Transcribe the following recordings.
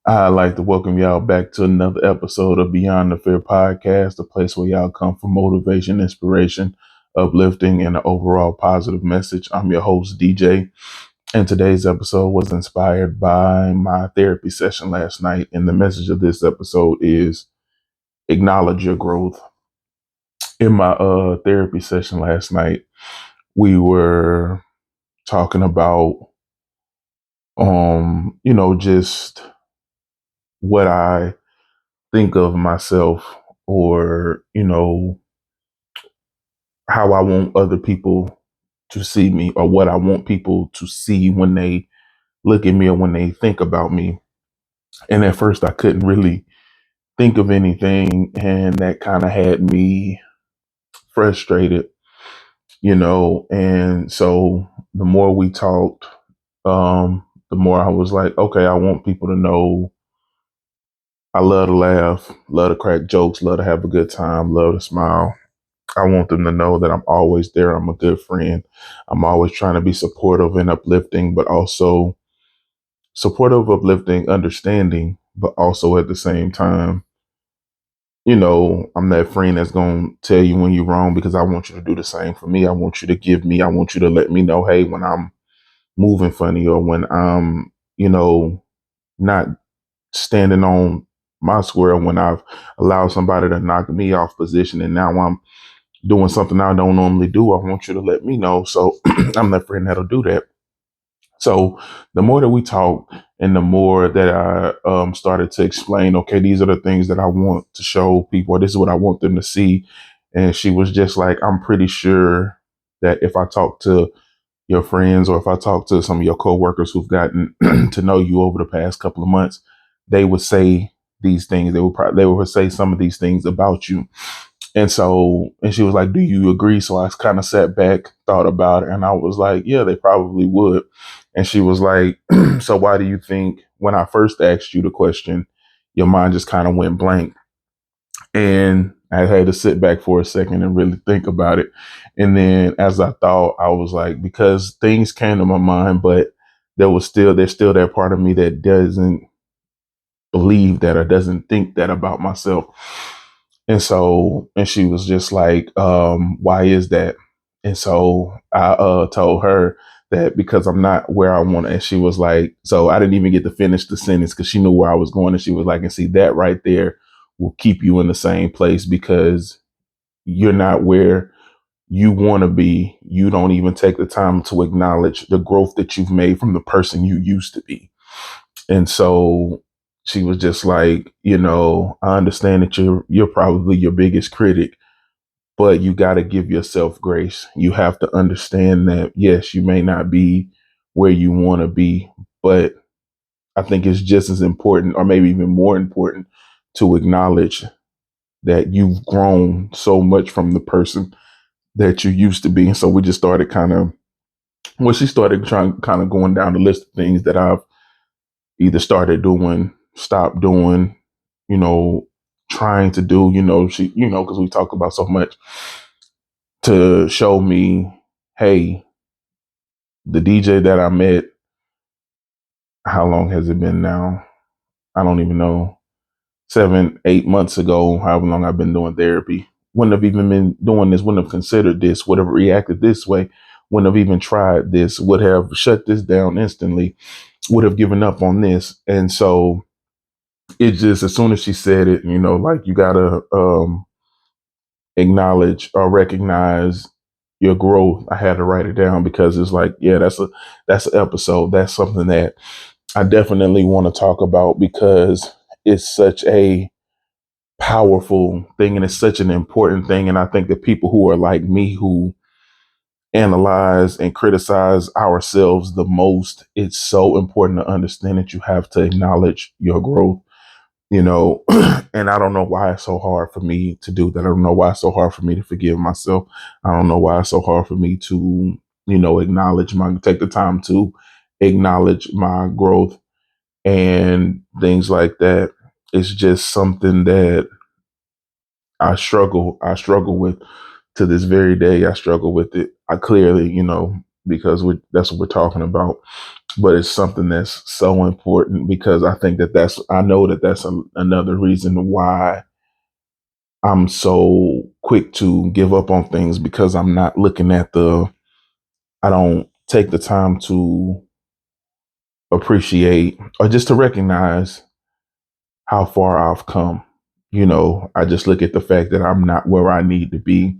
I'd like to welcome y'all back to another episode of Beyond the Fear podcast, a place where y'all come for motivation, inspiration, uplifting, and an overall positive message. I'm your host, DJ, and today's episode was inspired by my therapy session last night. And the message of this episode is acknowledge your growth. In my therapy session last night, we were talking about just what I think of myself, or how I want other people to see me, or what I want people to see when they look at me or when they think about me. And at first I couldn't really think of anything, and that kind of had me frustrated, and so the more we talked, the more I was like, okay, I want people to know I love to laugh, love to crack jokes, love to have a good time, love to smile. I want them to know that I'm always there. I'm a good friend. I'm always trying to be supportive and uplifting, but also supportive, uplifting, understanding, but also at the same time, I'm that friend that's going to tell you when you're wrong, because I want you to do the same for me. I want you to let me know, hey, when I'm moving funny, or when I'm, not standing on my square, when I've allowed somebody to knock me off position and now I'm doing something I don't normally do. I want you to let me know. So I'm that friend that'll do that. So the more that we talk, and the more that I started to explain, okay, these are the things that I want to show people. This is what I want them to see. And she was just like, I'm pretty sure that if I talk to your friends, or if I talk to some of your coworkers who've gotten to know you over the past couple of months, they would say these things. They would say some of these things about you. And she was like, do you agree? So I kind of sat back, thought about it, and I was like, yeah, they probably would. And she was like, so why do you think when I first asked you the question, your mind just kind of went blank? And I had to sit back for a second and really think about it. And then as I thought, I was like, because things came to my mind, but there's still that part of me that doesn't believe that, or doesn't think that about myself. And she was just like, why is that? And so I told her that because I'm not where I want to. And she was like, so I didn't even get to finish the sentence because she knew where I was going. And she was like, and see, that right there will keep you in the same place, because you're not where you want to be. You don't even take the time to acknowledge the growth that you've made from the person you used to be. And so she was just like, I understand that you're probably your biggest critic, but you got to give yourself grace. You have to understand that, yes, you may not be where you want to be, but I think it's just as important, or maybe even more important, to acknowledge that you've grown so much from the person that you used to be. And so we just started she started trying, kind of going down the list of things that I've either started doing, stopped doing, you know, trying to do, because we talk about so much, to show me, hey, the DJ that I met, how long has it been now? I don't even know. 7, 8 months ago, however long I've been doing therapy, wouldn't have even been doing this, wouldn't have considered this, would have reacted this way, wouldn't have even tried this, would have shut this down instantly, would have given up on this. And so it just, as soon as she said it, like, you gotta acknowledge or recognize your growth. I had to write it down, because it's like, yeah, that's an episode. That's something that I definitely want to talk about, because it's such a powerful thing, and it's such an important thing. And I think that people who are like me, who analyze and criticize ourselves the most, it's so important to understand that you have to acknowledge your growth, and I don't know why it's so hard for me to do that. I don't know why it's so hard for me to forgive myself. I don't know why it's so hard for me to, take the time to acknowledge my growth and things like that. It's just something that I struggle with to this very day. I struggle with it. I clearly, because that's what we're talking about. But it's something that's so important because I think I know that that's another reason why I'm so quick to give up on things because I'm not looking at I don't take the time to appreciate or just to recognize how far I've come. I just look at the fact that I'm not where I need to be.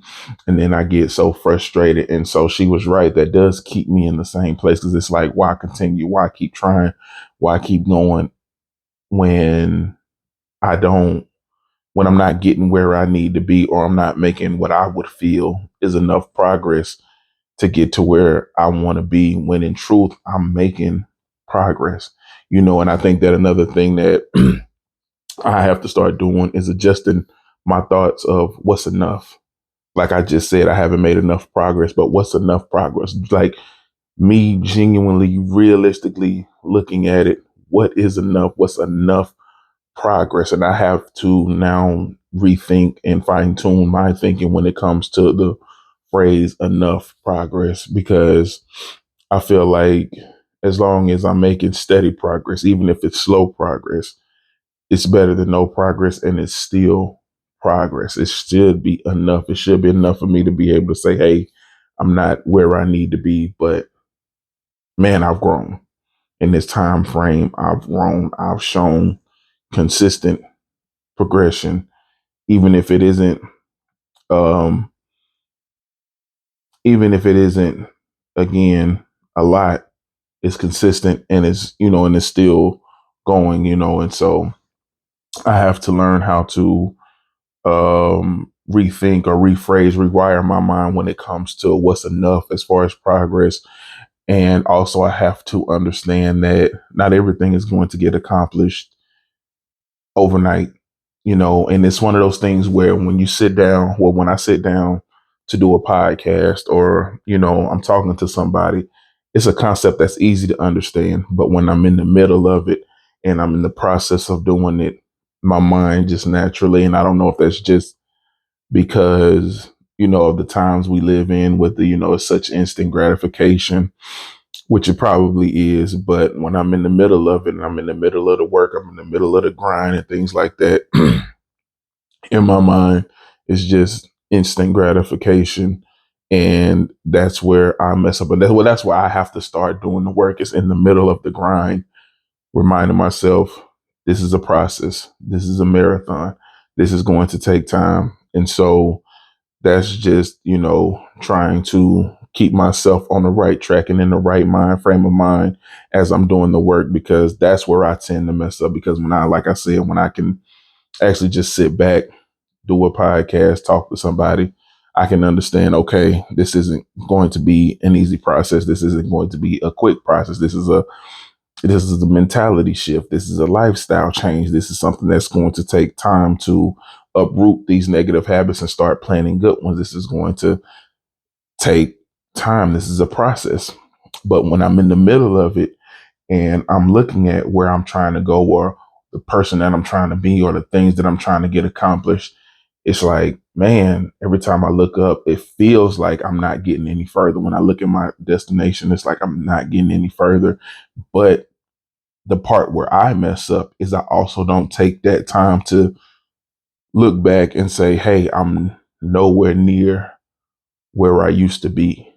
And then I get so frustrated. And so she was right. That does keep me in the same place because it's like, why continue? Why keep trying? Why keep going when I don't, when I'm not getting where I need to be or I'm not making what I would feel is enough progress to get to where I want to be when in truth, I'm making progress. And I think that another thing that I have to start doing is adjusting my thoughts of what's enough. Like I just said, I haven't made enough progress, but what's enough progress? Like me genuinely, realistically looking at it, what is enough? What's enough progress? And I have to now rethink and fine tune my thinking when it comes to the phrase enough progress, because I feel like as long as I'm making steady progress, even if it's slow progress, it's better than no progress, and it's still progress. It should be enough. It should be enough for me to be able to say, hey, I'm not where I need to be, but man, I've grown. In this time frame, I've grown. I've shown consistent progression, even if it isn't, um, even if it isn't, again, a lot. It's consistent and and it's still going, and so I have to learn how to rethink or rephrase, rewire my mind when it comes to what's enough as far as progress. And also, I have to understand that not everything is going to get accomplished overnight, and it's one of those things where when you sit down, well, when I sit down to do a podcast or, I'm talking to somebody, it's a concept that's easy to understand. But when I'm in the middle of it and I'm in the process of doing it, my mind just naturally, and I don't know if that's just because of the times we live in with the such instant gratification, which it probably is. But when I'm in the middle of it and I'm in the middle of the work, I'm in the middle of the grind and things like that, in my mind, it's just instant gratification. And that's where I mess up. And that's where I have to start doing the work, is in the middle of the grind, reminding myself this is a process, this is a marathon, this is going to take time. And so that's just, trying to keep myself on the right track and in the right frame of mind as I'm doing the work, because that's where I tend to mess up. Because like I said, when I can actually just sit back, do a podcast, talk to somebody, I can understand, okay, this isn't going to be an easy process. This isn't going to be a quick process. This is a mentality shift. This is a lifestyle change. This is something that's going to take time to uproot these negative habits and start planting good ones. This is going to take time. This is a process. But when I'm in the middle of it and I'm looking at where I'm trying to go, or the person that I'm trying to be, or the things that I'm trying to get accomplished, it's like, man, every time I look up, it feels like I'm not getting any further. When I look at my destination, it's like I'm not getting any further. But the part where I mess up is I also don't take that time to look back and say, hey, I'm nowhere near where I used to be.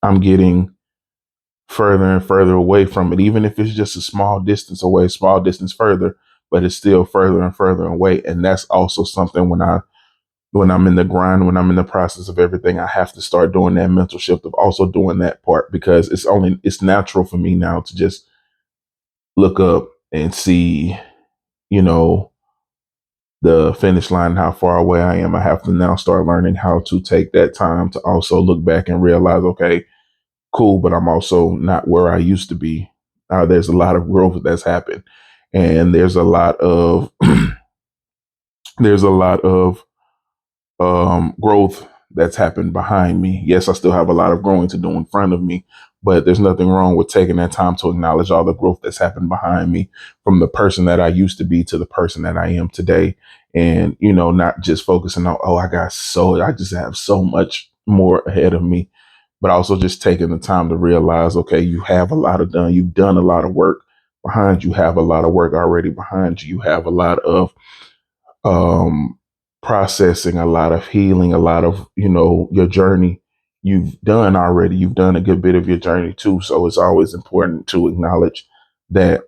I'm getting further and further away from it, even if it's just a small distance away, small distance further, but it's still further and further away. And that's also something when I'm in the grind, when I'm in the process of everything, I have to start doing that mental shift of also doing that part, because it's natural for me now to just look up and see, you know, the finish line, how far away I am. I have to now start learning how to take that time to also look back and realize, okay, cool, but I'm also not where I used to be. There's a lot of growth that's happened, and there's a lot of growth that's happened behind me. Yes, I still have a lot of growing to do in front of me, but there's nothing wrong with taking that time to acknowledge all the growth that's happened behind me, from the person that I used to be to the person that I am today. And, not just focusing on, oh, I just have so much more ahead of me, but also just taking the time to realize, okay, you've done a lot of work behind you, have a lot of work already behind you. You have a lot of um, processing, a lot of healing, a lot of, your journey you've done already. You've done a good bit of your journey too. So it's always important to acknowledge that.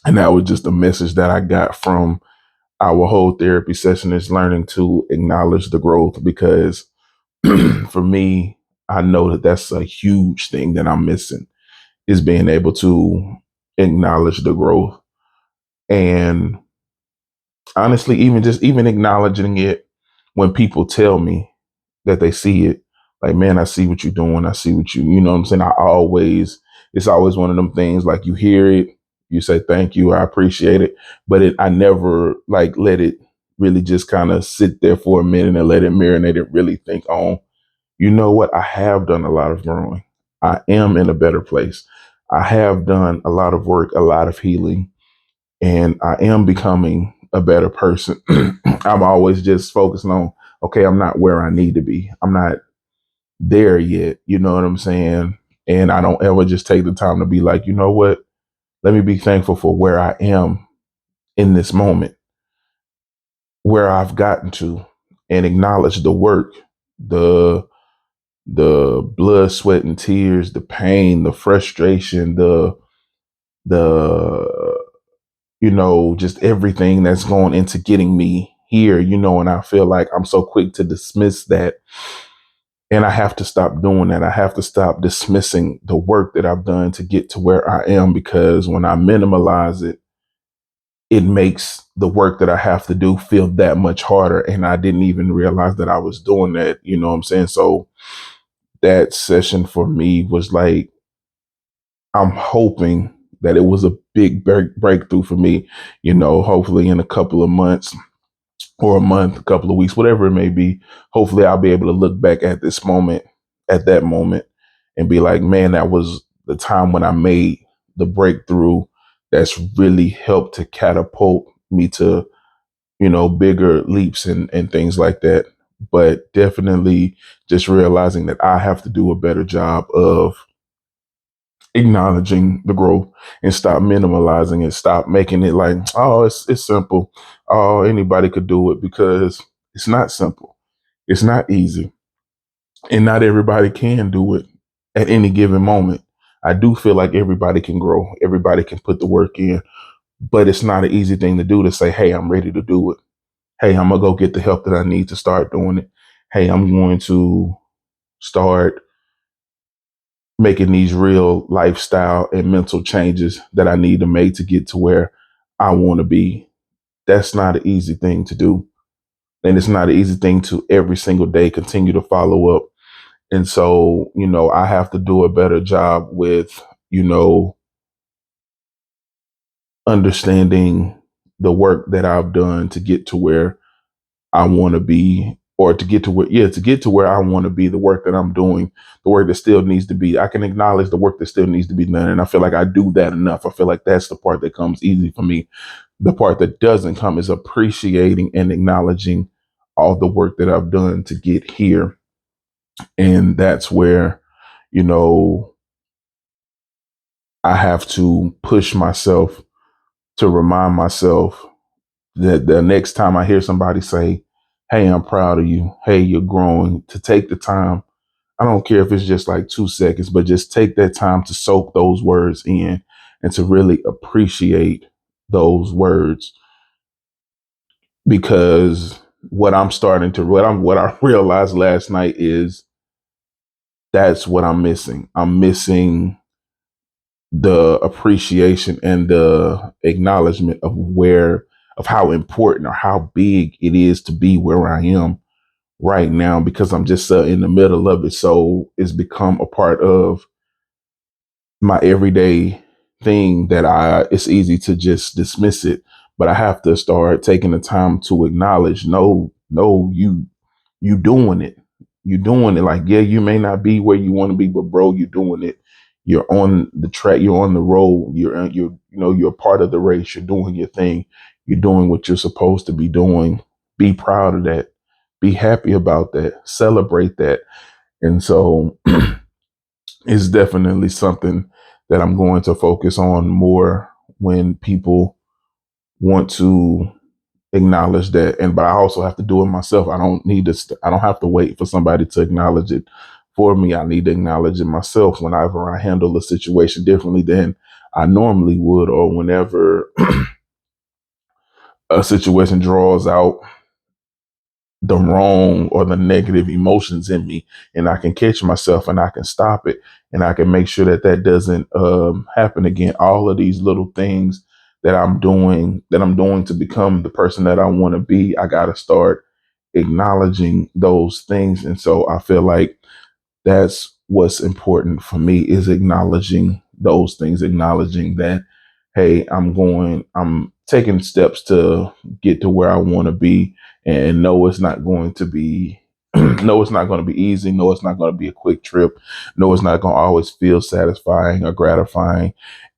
And that was just a message that I got from our whole therapy session, is learning to acknowledge the growth, because for me, I know that that's a huge thing that I'm missing, is being able to acknowledge the growth. And honestly, even acknowledging it when people tell me that they see it, like, man, I see what you're doing. I see what you know what I'm saying? It's always one of them things, like, you hear it, you say, thank you, I appreciate it. But I never like let it really just kind of sit there for a minute and let it marinate and really think on, you know what? I have done a lot of growing. I am in a better place. I have done a lot of work, a lot of healing, and I am becoming a better person. I'm always just focusing on, okay, I'm not where I need to be. I'm not there yet. You know what I'm saying? And I don't ever just take the time to be like, you know what? Let me be thankful for where I am in this moment, where I've gotten to, and acknowledge the work, the blood, sweat, and tears, the pain, the frustration, the just everything that's going into getting me here, and I feel like I'm so quick to dismiss that. And I have to stop doing that. I have to stop dismissing the work that I've done to get to where I am, because when I minimalize it, it makes the work that I have to do feel that much harder. And I didn't even realize that I was doing that. You know what I'm saying? So that session for me was like, I'm hoping that it was a big breakthrough for me, hopefully in a couple of months or a month, a couple of weeks, whatever it may be. Hopefully I'll be able to look back at that moment, and be like, man, that was the time when I made the breakthrough that's really helped to catapult me to, bigger leaps and things like that. But definitely just realizing that I have to do a better job of acknowledging the growth, and stop minimalizing it, stop making it like, oh, it's simple. Oh, anybody could do it, because it's not simple. It's not easy. And not everybody can do it at any given moment. I do feel like everybody can grow, everybody can put the work in, but it's not an easy thing to do, to say, hey, I'm ready to do it. Hey, I'm going to go get the help that I need to start doing it. Hey, I'm going to start making these real lifestyle and mental changes that I need to make to get to where I want to be. That's not an easy thing to do. And it's not an easy thing to every single day continue to follow up. And so, I have to do a better job with, understanding the work that I've done to get to where I want to be, or to get to where I want to be, the work that I'm doing, the work that still needs to be. I can acknowledge the work that still needs to be done. And I feel like I do that enough. I feel like that's the part that comes easy for me. The part that doesn't come is appreciating and acknowledging all the work that I've done to get here. And that's where, you know, I have to push myself to remind myself that the next time I hear somebody say, hey, I'm proud of you, hey, you're growing, to take the time. I don't care if it's just like 2 seconds, but just take that time to soak those words in, and to really appreciate those words. Because what I realized last night is that's what I'm missing. I'm missing the appreciation and the acknowledgement of how important or how big it is to be where I am right now, because I'm just in the middle of it. So it's become a part of my everyday thing that it's easy to just dismiss it, but I have to start taking the time to acknowledge, no, you doing it. You doing it. Like, yeah, you may not be where you want to be, but bro, you doing it. You're on the track. You're on the road. You're part of the race. You're doing your thing. You're doing what you're supposed to be doing. Be proud of that. Be happy about that. Celebrate that. And so is definitely something that I'm going to focus on more when people want to acknowledge that. And but I also have to do it myself. I don't need to. I don't have to wait for somebody to acknowledge it for me. I need to acknowledge it myself whenever I handle a situation differently than I normally would, or whenever a situation draws out the wrong or the negative emotions in me, and I can catch myself and I can stop it, and I can make sure that that doesn't happen again. All of these little things that I'm doing to become the person that I want to be, I got to start acknowledging those things. And so I feel like that's what's important for me, is acknowledging those things, acknowledging that, hey, I'm taking steps to get to where I want to be. And no, it's not going to be no, it's not going to be easy. No, it's not going to be a quick trip. No, it's not going to always feel satisfying or gratifying.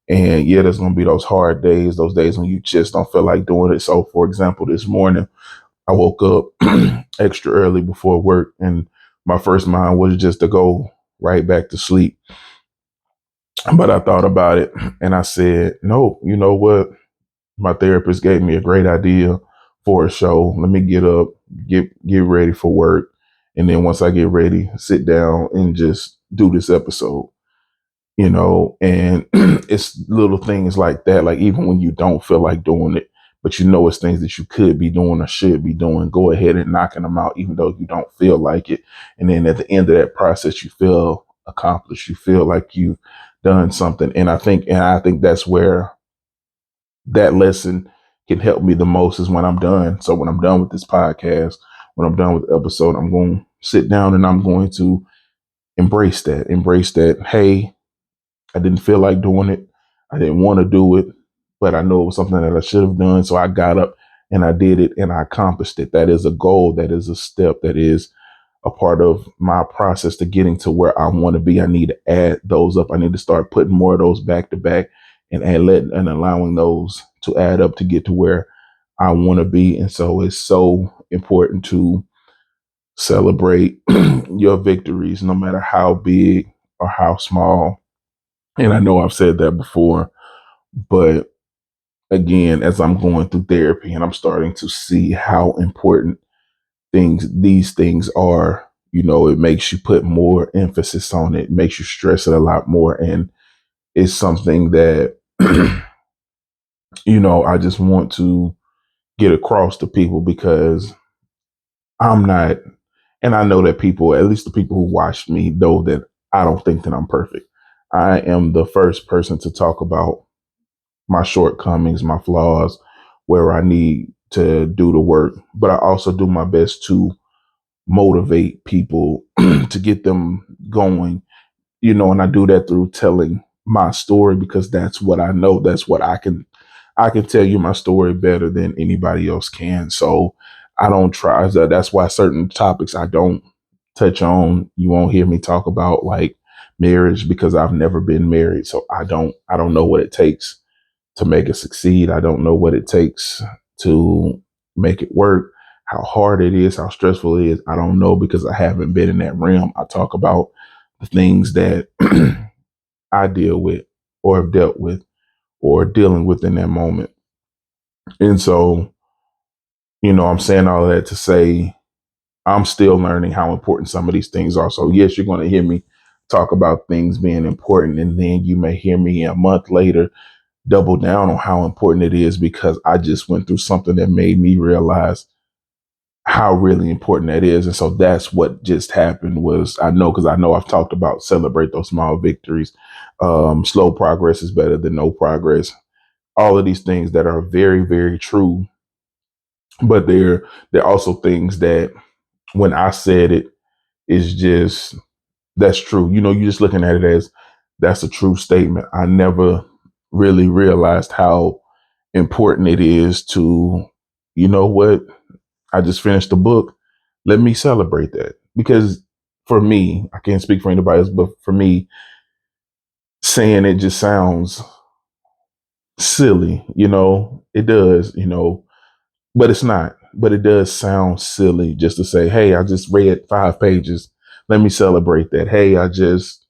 And yeah, there's going to be those hard days, those days when you just don't feel like doing it. So for example, this morning I woke up extra early before work, and my first mind was just to go right back to sleep. But I thought about it and I said, no, you know what? My therapist gave me a great idea for a show. Let me get up, get ready for work. And then once I get ready, sit down and just do this episode, and it's little things like that. Like even when you don't feel like doing it, but it's things that you could be doing or should be doing, go ahead and knocking them out, even though you don't feel like it. And then at the end of that process, you feel accomplished. You feel like you've done something. And I think that's where that lesson can help me the most, is when I'm done. So when I'm done with this podcast, when I'm done with the episode, I'm going to sit down and I'm going to embrace that. Hey, I didn't feel like doing it. I didn't want to do it, but I know it was something that I should have done. So I got up and I did it and I accomplished it. That is a goal. That is a step. That is a part of my process to getting to where I want to be. I need to add those up. I need to start putting more of those back to back and allowing those to add up to get to where I want to be. And so it's so important to celebrate your victories, no matter how big or how small. And I know I've said that before, but again, as I'm going through therapy and I'm starting to see how important these things are, it makes you put more emphasis on it, makes you stress it a lot more. And it's something that, I just want to get across to people, because I'm not, and I know that people, at least the people who watched me, know that I don't think that I'm perfect. I am the first person to talk about my shortcomings, my flaws, where I need to do the work. But I also do my best to motivate people to get them going, and I do that through telling my story, because that's what I know. That's what I can tell you my story better than anybody else can. So I don't try. That's why certain topics I don't touch on. You won't hear me talk about like marriage, because I've never been married. So I don't know what it takes to make it succeed. I don't know what it takes to make it work, how hard it is, how stressful it is. I don't know, because I haven't been in that realm. I talk about the things that I deal with or have dealt with or dealing with in that moment. And so, I'm saying all of that to say I'm still learning how important some of these things are. So, yes, you're going to hear me talk about things being important. And then you may hear me a month later double down on how important it is, because I just went through something that made me realize how really important that is. And so that's what just happened. Was I know, because I know I've talked about celebrate those small victories. Slow progress is better than no progress. All of these things that are very, very true, but they're also things that when I said it, is just, that's true. You're just looking at it as that's a true statement. I never really realized how important it is to, what, I just finished the book. Let me celebrate that. Because for me, I can't speak for anybody else, but for me, saying it just sounds silly, it does, but it's not. But it does sound silly just to say, hey, I just read 5 pages. Let me celebrate that. Hey, I just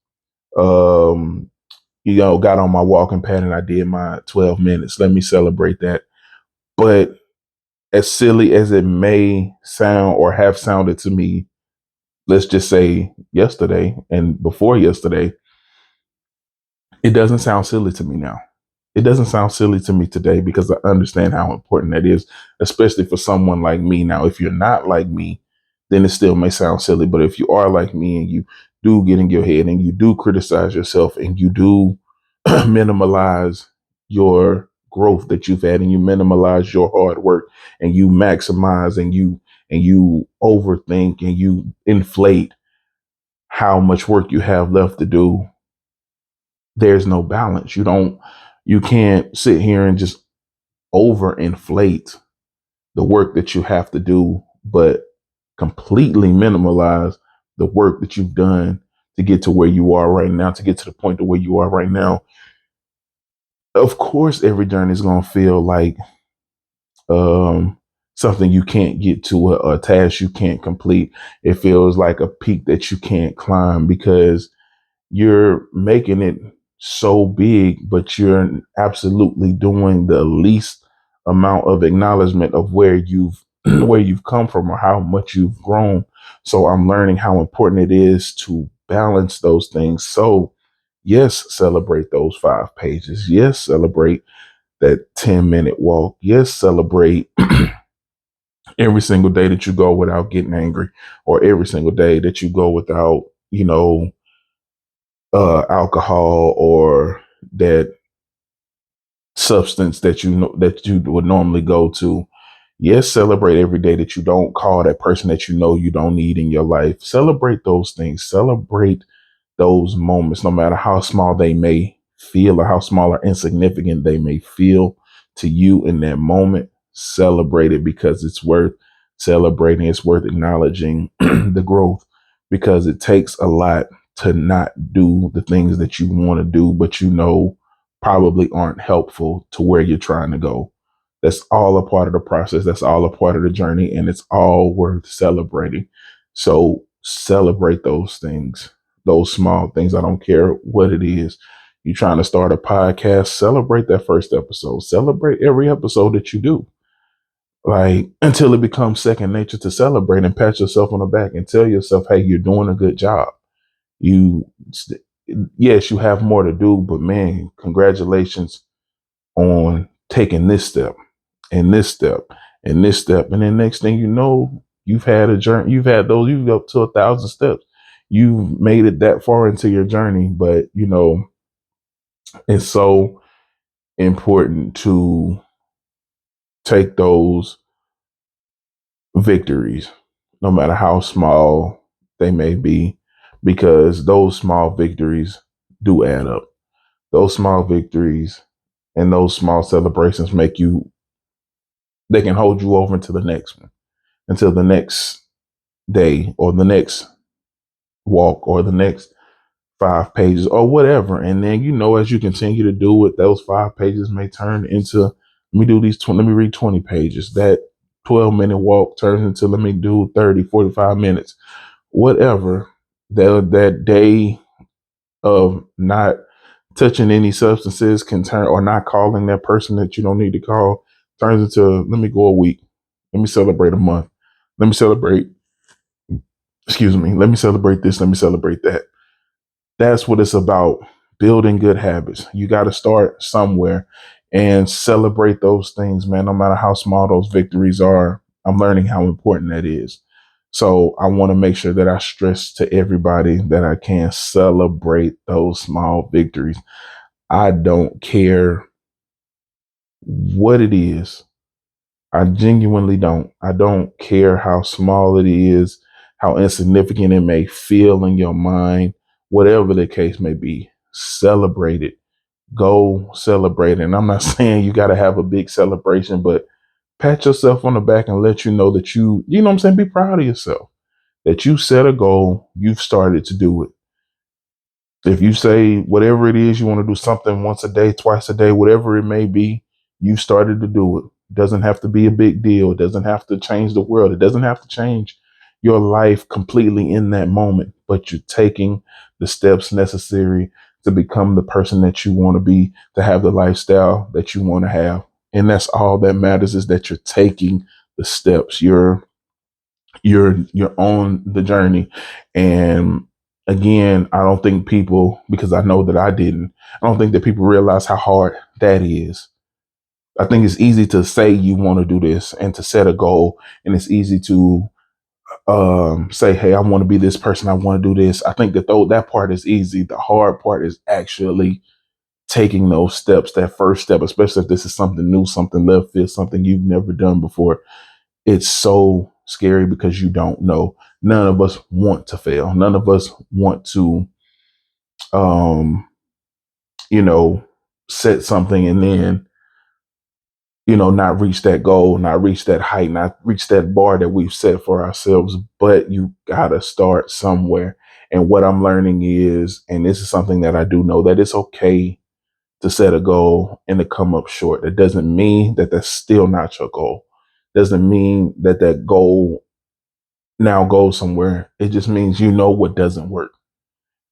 Um, got on my walking pad and I did my 12 minutes. Let me celebrate that. But as silly as it may sound or have sounded to me, let's just say yesterday and before yesterday, it doesn't sound silly to me now. It doesn't sound silly to me today because I understand how important that is, especially for someone like me. Now, if you're not like me, then it still may sound silly. But if you are like me and you do get in your head and you do criticize yourself and you do minimalize your growth that you've had and you minimalize your hard work and you maximize and you overthink and you inflate how much work you have left to do, there's no balance. You can't sit here and just overinflate the work that you have to do, but completely minimalize the work that you've done to get to where you are right now, to get to the point to where you are right now. Of course, every journey is going to feel like um, something you can't get to, a task you can't complete. It feels like a peak that you can't climb because you're making it so big, but you're absolutely doing the least amount of acknowledgement of where you've where you've come from or how much you've grown. So I'm learning how important it is to balance those things. So yes, celebrate those 5 pages. Yes, celebrate that 10-minute walk. Yes, celebrate every single day that you go without getting angry or every single day that you go without, alcohol or that substance that you know that you would normally go to. Yes, celebrate every day that you don't call that person that you know you don't need in your life. Celebrate those things. Celebrate those moments, no matter how small they may feel or how small or insignificant they may feel to you in that moment. Celebrate it because it's worth celebrating. It's worth acknowledging the growth because it takes a lot to not do the things that you want to do, but probably aren't helpful to where you're trying to go. That's all a part of the process. That's all a part of the journey, and it's all worth celebrating. So celebrate those things, those small things. I don't care what it is. You're trying to start a podcast, celebrate that first episode. Celebrate every episode that you do. Like until it becomes second nature to celebrate and pat yourself on the back and tell yourself, hey, you're doing a good job. You, yes, you have more to do, but man, congratulations on taking this step and this step and this step. And then next thing you know, you've had a journey, you've up to 1,000 steps. You've made it that far into your journey, but it's so important to take those victories, no matter how small they may be, because those small victories do add up. Those small victories and those small celebrations they can hold you over into the next one, until the next day or the next walk or the next 5 pages or whatever. And then, as you continue to do it, those 5 pages may turn into, let me read 20 pages. That 12-minute walk turns into, let me do 30, 45 minutes, whatever. That day of not touching any substances can turn, or not calling that person that you don't need to call, turns into, let me go a week. Let me celebrate a month. Let me celebrate, excuse me, let me celebrate this. Let me celebrate that. That's what it's about. Building good habits. You got to start somewhere and celebrate those things, man. No matter how small those victories are, I'm learning how important that is. So I want to make sure that I stress to everybody that I can celebrate those small victories. I don't care what it is. I genuinely don't. I don't care how small it is, how insignificant it may feel in your mind, whatever the case may be. Celebrate it. Go celebrate it. And I'm not saying you got to have a big celebration, but pat yourself on the back and let you know that you know what I'm saying? Be proud of yourself that you set a goal, you've started to do it. If you say whatever it is, you want to do something once a day, twice a day, whatever it may be, you started to do it. It doesn't have to be a big deal. It doesn't have to change the world. It doesn't have to change your life completely in that moment, but you're taking the steps necessary to become the person that you want to be, to have the lifestyle that you want to have. And that's all that matters, is that you're taking the steps. You're on the journey. And again, I don't think people, because I know that I don't think that people realize how hard that is. I think it's easy to say you want to do this and to set a goal, and it's easy to say, hey, I want to be this person, I want to do this. I think that though that part is easy, the hard part is actually taking those steps, that first step, especially if this is something new, something left field, something you've never done before. It's so scary because you don't know. None of us want to fail. None of us want to, um, you know, set something and then, not reach that goal, not reach that height, not reach that bar that we've set for ourselves. But you gotta start somewhere. And what I'm learning is, and this is something that I do know, that it's okay to set a goal and to come up short. That doesn't mean that that's still not your goal. Doesn't mean that that goal now goes somewhere. It just means you know what doesn't work.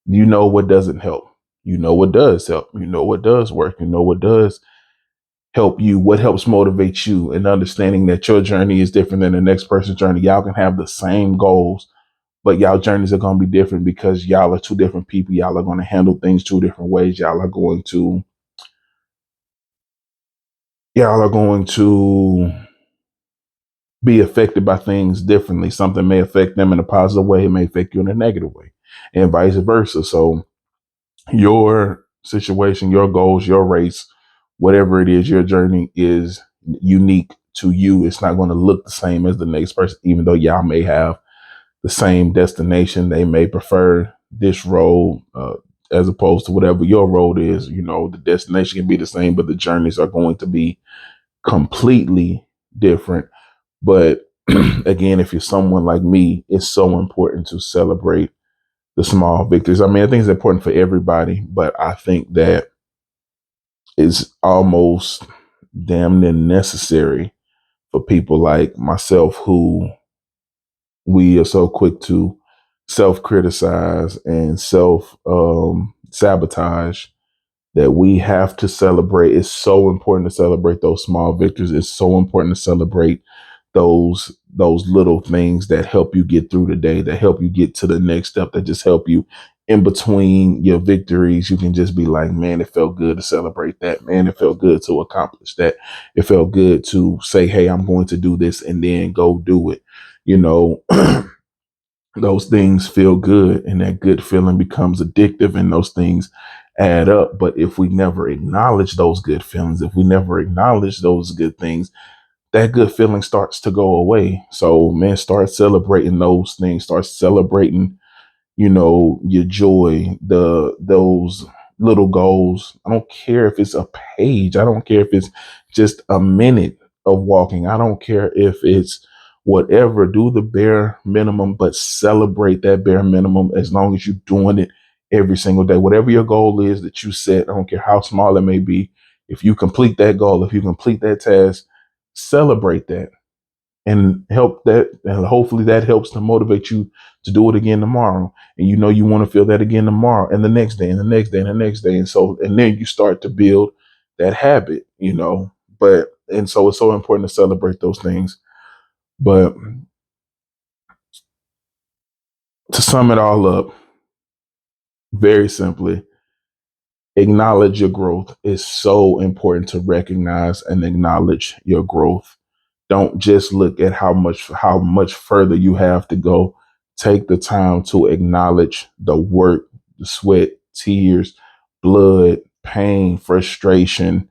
You know what doesn't help. You know what does help. You know what does work. You know what does help you, what helps motivate you, and understanding that your journey is different than the next person's journey. Y'all can have the same goals, but y'all journeys are going to be different because y'all are two different people. Y'all are going to handle things two different ways. Y'all are going to be affected by things differently. Something may affect them in a positive way, it may affect you in a negative way, and vice versa. So your situation, your goals, your race, whatever it is, your journey is unique to you. It's not going to look the same as the next person, even though y'all may have the same destination. They may prefer this road as opposed to whatever your road is. The destination can be the same, but the journeys are going to be completely different. But again, if you're someone like me, it's so important to celebrate the small victories. I mean, I think it's important for everybody, but I think that it's almost damn near necessary for people like myself, who we are so quick to self criticize and self sabotage, that we have to celebrate. It's so important to celebrate those small victories. It's so important to celebrate those little things that help you get through the day, that help you get to the next step, that just help you in between your victories. You can just be like, man, it felt good to celebrate that. Man, it felt good to accomplish that. It felt good to say, hey, I'm going to do this, and then go do it. You know, those things feel good, and that good feeling becomes addictive, and those things add up. But if we never acknowledge those good feelings, if we never acknowledge those good things, that good feeling starts to go away. So, man, start celebrating those things. Start celebrating, your joy, those little goals. I don't care if it's a page. I don't care if it's just a minute of walking. I don't care if it's whatever. Do the bare minimum, but celebrate that bare minimum as long as you're doing it every single day. Whatever your goal is that you set, I don't care how small it may be. If you complete that goal, if you complete that task, celebrate that and help that, and hopefully that helps to motivate you to do it again tomorrow. And you want to feel that again tomorrow, and the next day, and the next day, and the next day. And then you start to build that habit. So it's so important to celebrate those things. But to sum it all up, very simply, acknowledge your growth. It's so important to recognize and acknowledge your growth. Don't just look at how much further you have to go. Take the time to acknowledge the work, the sweat, tears, blood, pain, frustration,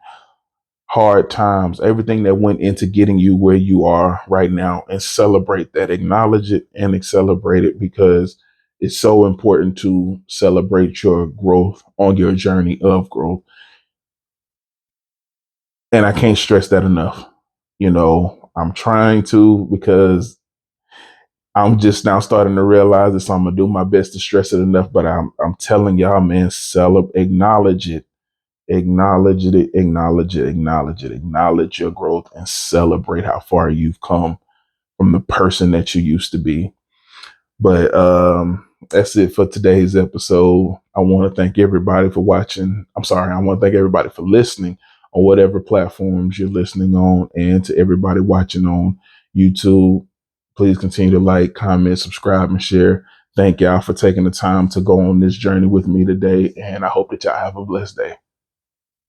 hard times, everything that went into getting you where you are right now, and celebrate that. Acknowledge it and celebrate it, because it's so important to celebrate your growth on your journey of growth. And I can't stress that enough. I'm trying to, because I'm just now starting to realize this. So I'm gonna do my best to stress it enough, but I'm telling y'all, man, acknowledge it, acknowledge it, acknowledge it, acknowledge it, acknowledge your growth, and celebrate how far you've come from the person that you used to be. But that's it for today's episode. I want to thank everybody for watching. I'm sorry, I want to thank everybody for listening on whatever platforms you're listening on, and to everybody watching on YouTube. Please continue to like, comment, subscribe, and share. Thank y'all for taking the time to go on this journey with me today, and I hope that y'all have a blessed day.